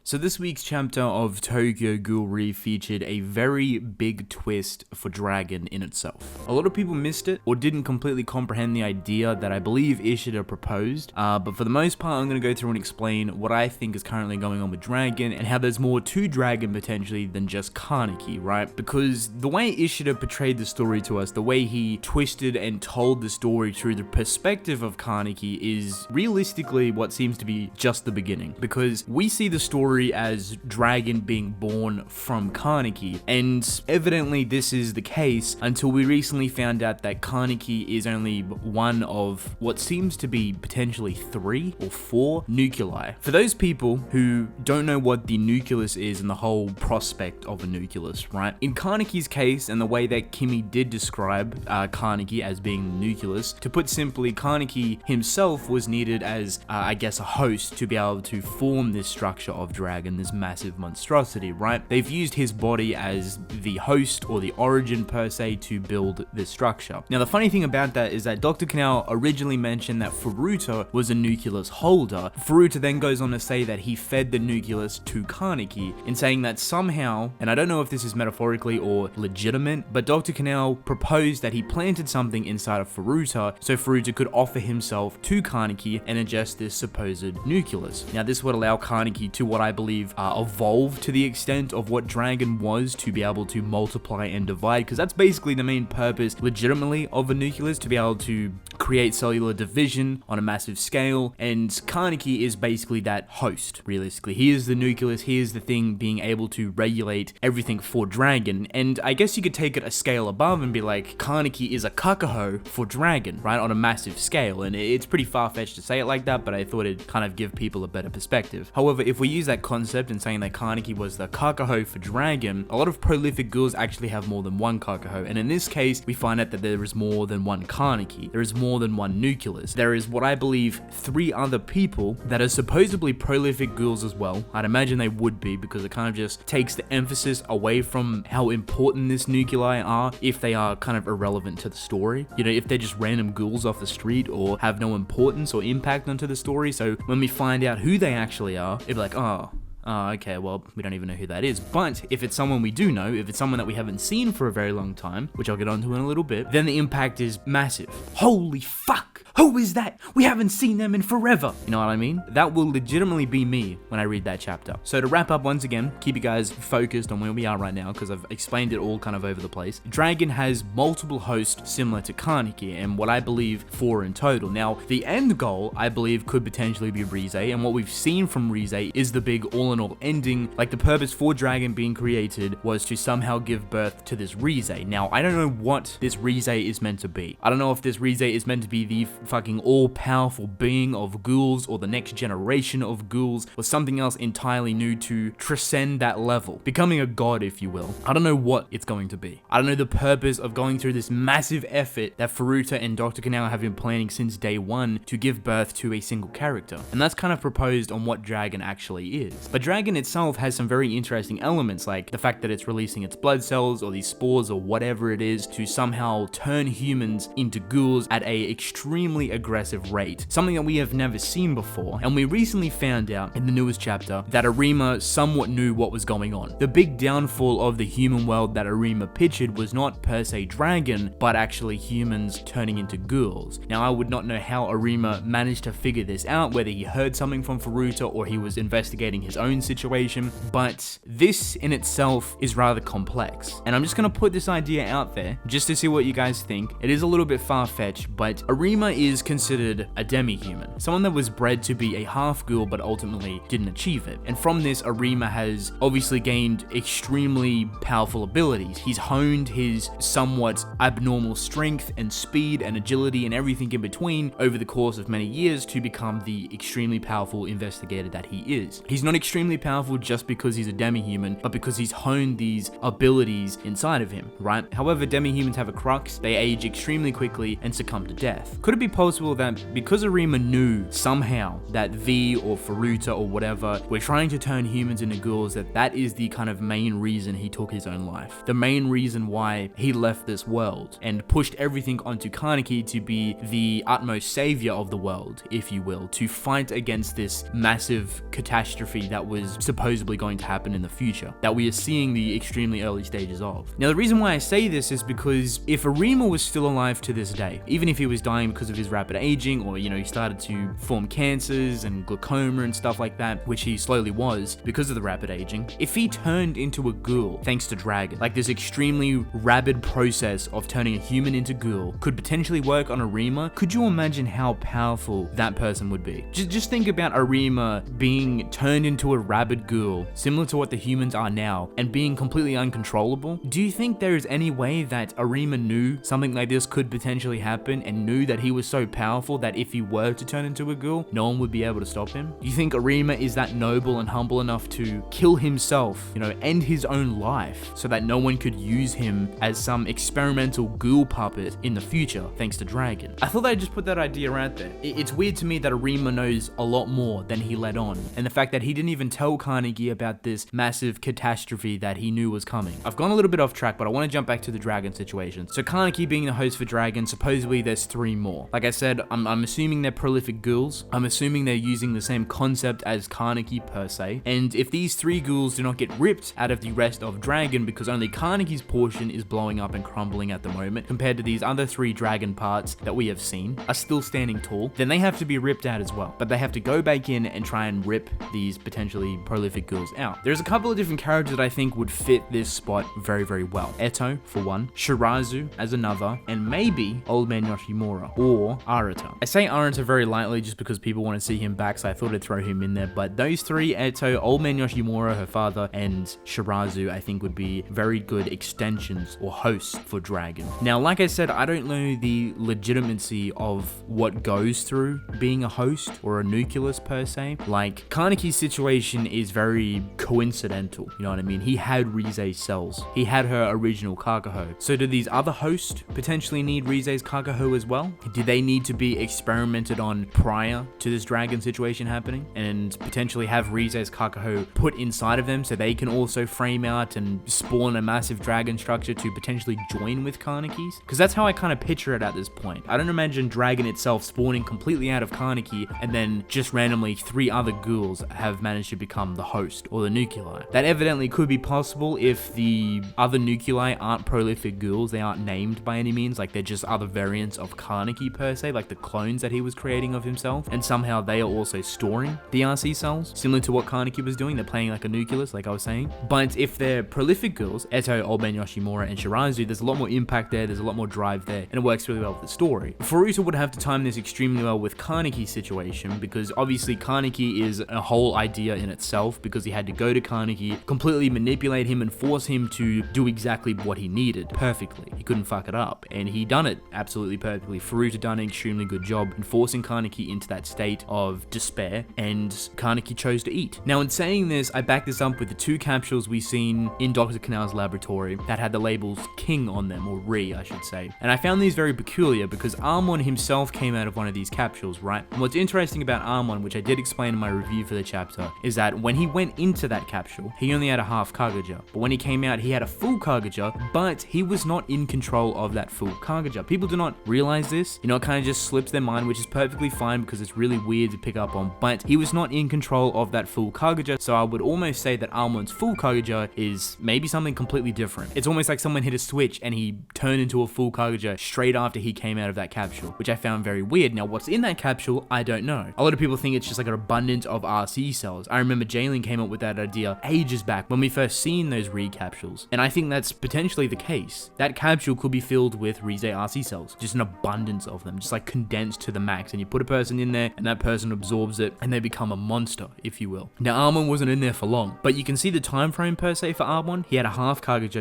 So this week's chapter of Tokyo Ghoul featured a very big twist for Dragon in itself. A lot of people missed it or didn't completely comprehend the idea that I believe Ishida proposed, but for the most part I'm going to go through and explain what I think is currently going on with Dragon and how there's more to Dragon potentially than just Kaneki, right? Because the way Ishida portrayed the story to us, the way he twisted and told the story through the perspective of Kaneki is realistically what seems to be just the beginning, because we see the story as Dragon being born from Kaneki, and evidently this is the case until we recently found out that Kaneki is only one of what seems to be potentially 3 or 4 nuclei. For those people who don't know what the nucleus is and the whole prospect of a nucleus, right? In Kaneki's case, and the way that Kimi did describe Kaneki as being the nucleus, to put simply, Kaneki himself was needed as, I guess, a host to be able to form this structure of Dragon, this massive monstrosity, right? They've used his body as the host or the origin per se to build this structure. Now the funny thing about that is that Dr. Canal originally mentioned that Furuta was a nucleus holder. Furuta then goes on to say that he fed the nucleus to Kaneki, in saying that somehow, and I don't know if this is metaphorically or legitimate, but Dr. Canal proposed that he planted something inside of Furuta so Furuta could offer himself to Kaneki and ingest this supposed nucleus. Now this would allow Kaneki to, what I believe, evolve to the extent of what Dragon was, to be able to multiply and divide, because that's basically the main purpose legitimately of a nucleus, to be able to create cellular division on a massive scale, and Kaneki is basically that host, realistically. He is the nucleus, he is the thing being able to regulate everything for Dragon, and I guess you could take it a scale above and be like, Kaneki is a kakaho for Dragon, right, on a massive scale, and it's pretty far-fetched to say it like that, but I thought it'd kind of give people a better perspective. However, if we use that concept and saying that Kaneki was the kakaho for Dragon, a lot of prolific ghouls actually have more than one kakaho, and in this case, we find out that there is more than one Kaneki. There is more than one nucleus. There is what I believe 3 other people that are supposedly prolific ghouls as well. I'd imagine they would be, because it kind of just takes the emphasis away from how important this nuclei are if they are kind of irrelevant to the story. You know, if they're just random ghouls off the street or have no importance or impact onto the story. So when we find out who they actually are, it'd be like, oh, okay, well, we don't even know who that is. But if it's someone we do know, if it's someone that we haven't seen for a very long time, which I'll get onto in a little bit, then the impact is massive. Holy fuck! Who is that? We haven't seen them in forever. You know what I mean? That will legitimately be me when I read that chapter. So to wrap up once again, keep you guys focused on where we are right now, because I've explained it all kind of over the place. Dragon has multiple hosts similar to Kaneki, and what I believe 4 in total. Now, the end goal, I believe, could potentially be Rize, and what we've seen from Rize is the big all-in-all ending. Like, the purpose for Dragon being created was to somehow give birth to this Rize. Now, I don't know what this Rize is meant to be. I don't know if this Rize is meant to be the fucking all-powerful being of ghouls, or the next generation of ghouls, or something else entirely new to transcend that level, becoming a god, if you will. I don't know what it's going to be. I don't know the purpose of going through this massive effort that Furuta and Dr. Kanao have been planning since day 1 to give birth to a single character, and that's kind of proposed on what Dragon actually is. But Dragon itself has some very interesting elements, like the fact that it's releasing its blood cells or these spores or whatever it is to somehow turn humans into ghouls at a extremely aggressive rate, something that we have never seen before. And we recently found out in the newest chapter that Arima somewhat knew what was going on. The big downfall of the human world that Arima pictured was not per se Dragon, but actually humans turning into ghouls. Now, I would not know how Arima managed to figure this out, whether he heard something from Furuta or he was investigating his own situation, but this in itself is rather complex. And I'm just gonna put this idea out there just to see what you guys think. It is a little bit far-fetched, but Arima is considered a demi-human, someone that was bred to be a half-ghoul but ultimately didn't achieve it. And from this, Arima has obviously gained extremely powerful abilities. He's honed his somewhat abnormal strength and speed and agility and everything in between over the course of many years to become the extremely powerful investigator that he is. He's not extremely powerful just because he's a demi-human, but because he's honed these abilities inside of him, right? However, demi-humans have a crux. They age extremely quickly and succumb to death. Could it be possible that because Arima knew somehow that V or Furuta or whatever were trying to turn humans into ghouls, that is the kind of main reason he took his own life. The main reason why he left this world and pushed everything onto Kaneki to be the utmost savior of the world, if you will, to fight against this massive catastrophe that was supposedly going to happen in the future, that we are seeing the extremely early stages of. Now, the reason why I say this is because if Arima was still alive to this day, even if he was dying because of his rapid aging, or, he started to form cancers and glaucoma and stuff like that, which he slowly was because of the rapid aging, if he turned into a ghoul thanks to Dragon, like this extremely rapid process of turning a human into ghoul could potentially work on Arima, could you imagine how powerful that person would be? Just think about Arima being turned into a rabid ghoul, similar to what the humans are now, and being completely uncontrollable. Do you think there is any way that Arima knew something like this could potentially happen and knew that he was so powerful that if he were to turn into a ghoul, no one would be able to stop him? Do you think Arima is that noble and humble enough to kill himself, end his own life so that no one could use him as some experimental ghoul puppet in the future thanks to Dragon? I thought I'd just put that idea out there. It's weird to me that Arima knows a lot more than he let on, and the fact that he didn't even tell Kaneki about this massive catastrophe that he knew was coming. I've gone a little bit off track, but I want to jump back to the Dragon situation. So Kaneki being the host for Dragon, supposedly there's 3 more. Like I said, I'm assuming they're prolific ghouls. I'm assuming they're using the same concept as Kaneki per se, and if these 3 ghouls do not get ripped out of the rest of Dragon because only Kaneki's portion is blowing up and crumbling at the moment compared to these other 3 Dragon parts that we have seen are still standing tall, then they have to be ripped out as well. But they have to go back in and try and rip these potentially prolific ghouls out. There's a couple of different characters that I think would fit this spot very, very well. Eto, for one, Shirazu as another, and maybe Old Man Yoshimura or Arata. I say Arata very lightly just because people want to see him back, so I thought I'd throw him in there, but those 3, Eto, Old Man Yoshimura, her father, and Shirazu, I think would be very good extensions or hosts for Dragon. Now, like I said, I don't know the legitimacy of what goes through being a host or a nucleus per se. Like, Kaneki's situation is very coincidental, you know what I mean? He had Rize's cells. He had her original Kakaho. So do these other hosts potentially need Rize's Kakaho as well? Do they need to be experimented on prior to this Dragon situation happening and potentially have Rize's Kakaho put inside of them so they can also frame out and spawn a massive dragon structure to potentially join with Kaneki's? Because that's how I kind of picture it at this point. I don't imagine Dragon itself spawning completely out of Kaneki and then just randomly 3 other ghouls have managed to become the host or the nuclei. That evidently could be possible if the other nuclei aren't prolific ghouls. They aren't named by any means, like they're just other variants of Kaneki per se, like the clones that he was creating of himself, and somehow they are also storing the RC cells, similar to what Kaneki was doing. They're playing like a nucleus, like I was saying. But if they're prolific ghouls, Eto, Old Man Yoshimura, and Shirazu, there's a lot more impact there, there's a lot more drive there, and it works really well with the story. Furuta would have to time this extremely well with Kaneki's situation, because obviously Kaneki is a whole idea in itself, because he had to go to Kaneki, completely manipulate him and force him to do exactly what he needed perfectly. He couldn't fuck it up, and he done it absolutely perfectly. Furuta done an extremely good job in forcing Kaneki into that state of despair, and Kaneki chose to eat. Now, in saying this, I back this up with the 2 capsules we seen in Dr. Canal's laboratory that had the labels King on them, or Ri, I should say. And I found these very peculiar because Armon himself came out of one of these capsules, right? And what's interesting about Armon, which I did explain in my review for the chapter, is that when he went into that capsule, he only had a half Kagaja. But when he came out, he had a full Kagaja, but he was not in control of that full Kagaja. People do not realize this. It kind of just slips their mind, which is perfectly fine because it's really weird to pick up on, but he was not in control of that full Kagaja. So I would almost say that Armon's full Kagaja is maybe something completely different. It's almost like someone hit a switch and he turned into a full Kagaja straight after he came out of that capsule, which I found very weird. Now, what's in that capsule, I don't know. A lot of people think it's just like an abundance of RC cells. I remember Jalen came up with that idea ages back when we first seen those Rize capsules, and I think that's potentially the case. That capsule could be filled with Rize RC cells, just an abundance of them, just like condensed to the max, and you put a person in there and that person absorbs it and they become a monster, if you will. Now, Armon wasn't in there for long, but you can see the time frame per se for Armon. He had a half Kagaja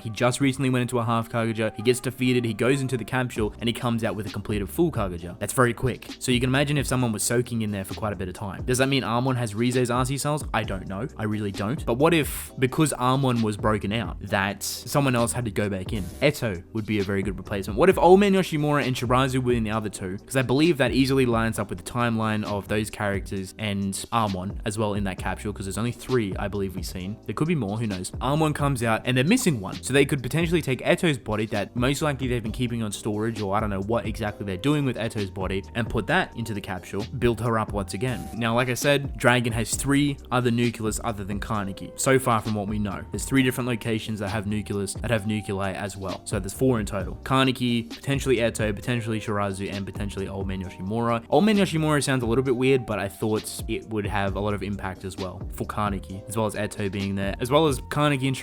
he just recently went into a half Kagaja, he gets defeated, he goes into the capsule, and he comes out with a completed full Kagaja. That's very quick. So you can imagine if someone was soaking in there for quite a bit of time. Does that mean Armon has Rize's RC cells? I don't know. I really don't. But what if, because Armon was broken out, that someone else had to go back in? Eto would be a very good replacement. What if Old Man Yoshimura and Shirazu Shirazu were in the other two, because I believe that easily lines up with the timeline of those characters and Armon as well in that capsule, because there's only 3 I believe we've seen. There could be more, who knows. Armon comes out and they're missing one, so they could potentially take Eto's body that most likely they've been keeping on storage, or I don't know what exactly they're doing with Eto's body, and put that into the capsule, build her up once again. Now, like I said, Dragon has 3 other nucleus other than Kaneki, so far from what we know. There's 3 different locations that have nucleus, that have nuclei as well, so there's 4 in total. Kaneki, potentially Eto, potentially Shirazu, and potentially Old Man Yoshimura. Old Man Yoshimura sounds a little bit weird, but I thought it would have a lot of impact as well for Kaneki, as well as Eto being there, as well as Kaneki and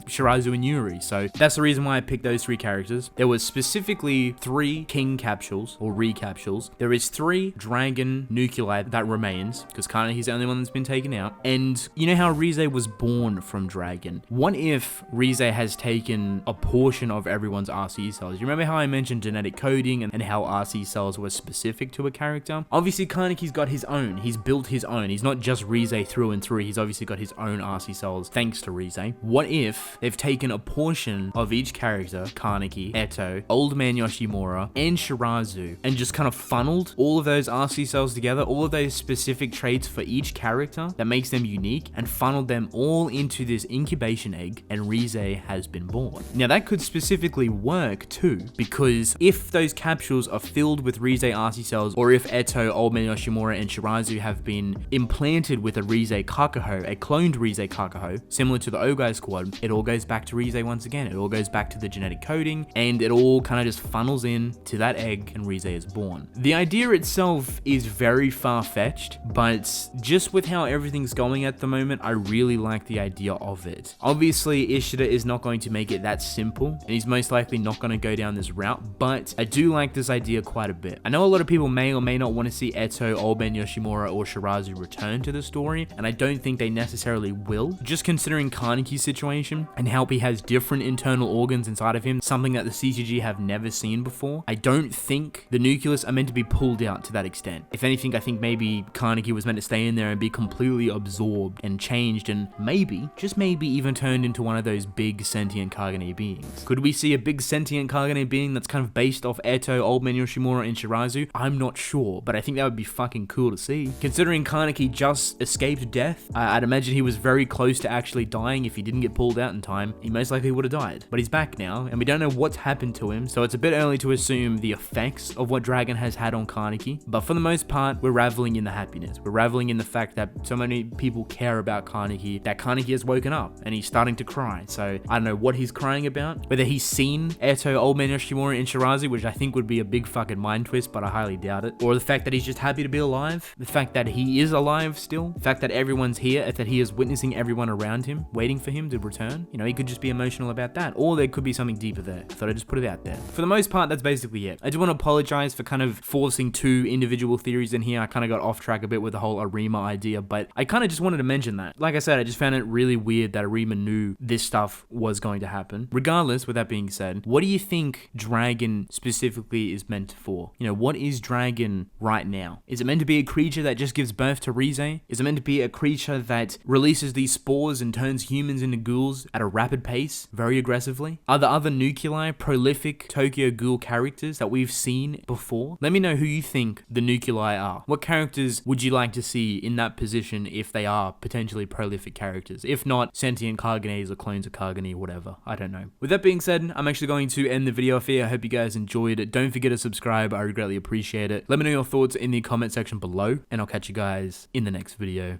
Shirazu and Yuri. So that's the reason why I picked those 3 characters. There was specifically 3 King capsules or recapsules. There is 3 Dragon nuclei that remains, because Kaneki's the only one that's been taken out. And you know how Rize was born from Dragon? What if Rize has taken a portion of everyone's RC cells? You remember how I mentioned genetic coding and how RC cells were specific to a character? Obviously, Kaneki's got his own. He's built his own. He's not just Rize through and through. He's obviously got his own RC cells thanks to Rize. What if they've taken a portion of each character, Kaneki, Eto, Old Man Yoshimura, and Shirazu, and just kind of funneled all of those RC cells together, all of those specific traits for each character that makes them unique, and funneled them all into this incubation egg, and Rize has been born. Now that could specifically work too, because if those capsules are filled with Rize RC cells, or if Eto, Old Man Yoshimura, and Shirazu have been implanted with a Rize Kakaho, a cloned Rize Kakaho, similar to the Ogai squad, it all goes back to Rize once again. It all goes back to the genetic coding, and it all kind of just funnels in to that egg, and Rize is born. The idea itself is very far-fetched, but just with how everything's going at the moment, I really like the idea of it. Obviously, Ishida is not going to make it that simple, and he's most likely not going to go down this route, but I do like this idea quite a bit. I know a lot of people may or may not want to see Eto, Old Man Yoshimura, or Shirazu return to the story, and I don't think they necessarily will. Just considering Kaneki's situation and how he has different internal organs inside of him, something that the CCG have never seen before, I don't think the nucleus are meant to be pulled out to that extent. If anything, I think maybe Kaneki was meant to stay in there and be completely absorbed and changed, and maybe, just maybe, even turned into one of those big sentient Kagane beings. Could we see a big sentient Kagane being that's kind of based off Eto, Old Man Yoshimura, and Shirazu? I'm not sure, but I think that would be fucking cool to see. Considering Kaneki just escaped death, I'd imagine he was very close to actually dying. If he didn't get pulled out in time, he most likely would have died. But he's back now, and we don't know what's happened to him, so it's a bit early to assume the effects of what Dragon has had on Kaneki. But for the most part, we're reveling in the happiness. We're reveling in the fact that so many people care about Kaneki, that Kaneki has woken up, and he's starting to cry. So I don't know what he's crying about. Whether he's seen Eto, Old Man Yoshimura, and Shirazu, which I think would be a big fucking mind twist, but I highly doubt it. Or the fact that he's just happy to be alive. The fact that he is alive still. The fact that everyone's here, that he is witnessing everyone around him, waiting for him to return. You know, he could just be emotional about that. Or there could be something deeper there. I thought I'd just put it out there. For the most part, that's basically it. I do want to apologize for kind of forcing 2 individual theories in here. I kind of got off track a bit with the whole Arima idea, but I kind of just wanted to mention that. Like I said, I just found it really weird that Arima knew this stuff was going to happen. Regardless, with that being said, what do you think Dragon specifically is meant for? You know, what is Dragon right now? Is it meant to be a creature that just gives birth to Rize? Is it meant to be a creature that releases these spores and turns humans into ghouls at a rapid pace, very aggressively? Are there other nuclei, prolific Tokyo Ghoul characters that we've seen before? Let me know who you think the nuclei are. What characters would you like to see in that position if they are potentially prolific characters? If not, sentient Kaganes or clones of Kagane, whatever. I don't know. With that being said, I'm actually going to end the video off here. I hope you guys enjoyed it. Don't forget to subscribe. I greatly appreciate it. Let me know your thoughts in the comment section below, and I'll catch you guys in the next video.